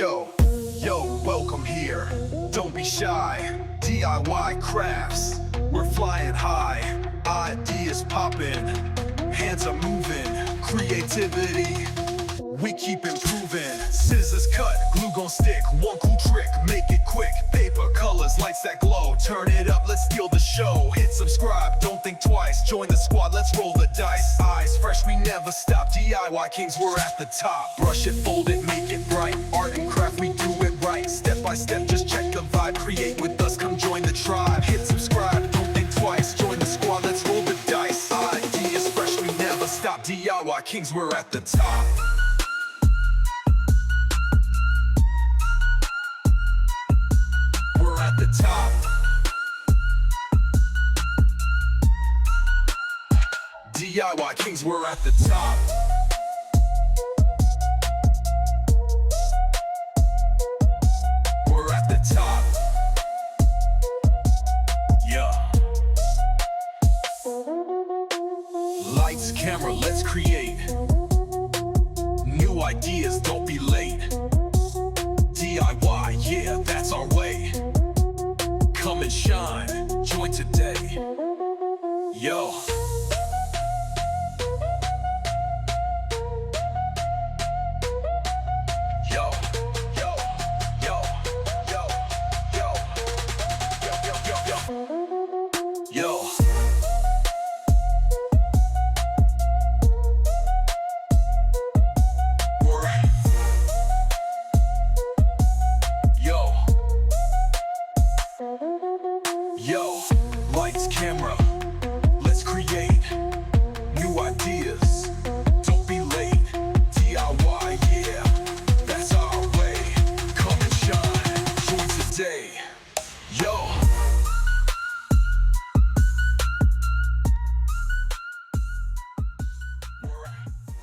Yo, welcome here. Don't be shy. DIY crafts, we're flying high. Ideas popping, hands are moving. Creativity, we keep improving. Scissors cut, glue gon' stick. One cool trick, make it quick. Paper, colors, lights that glow. Turn it up, let's steal the show. Hit subscribe, don't think twice. Join the squad, let's roll the dice. Eyes fresh, we never stop. DIY kings, we're at the top. Brush it, fold it, make it bright. Art and craft, we do it right. Step by step, just check the vibe. Create with us, come join the tribe. Hit subscribe, don't think twice. Join the squad, let's roll the dice. Ideas fresh, we never stop. DIY kings, we're at the top. We're at the top. DIY kings, we're at the top. We're at the top. Yeah. Lights, camera, let's create. New ideas, don't be late. DIY, yeah, that's our way. Come and shine, join today. Yo. Yo, yo, yo, yo, yo, yo, yo, yo, yo, yo. Yo, lights, camera, let's create new ideas. Don't be late. DIY, yeah, that's our way. Come and shine, join today. Yo.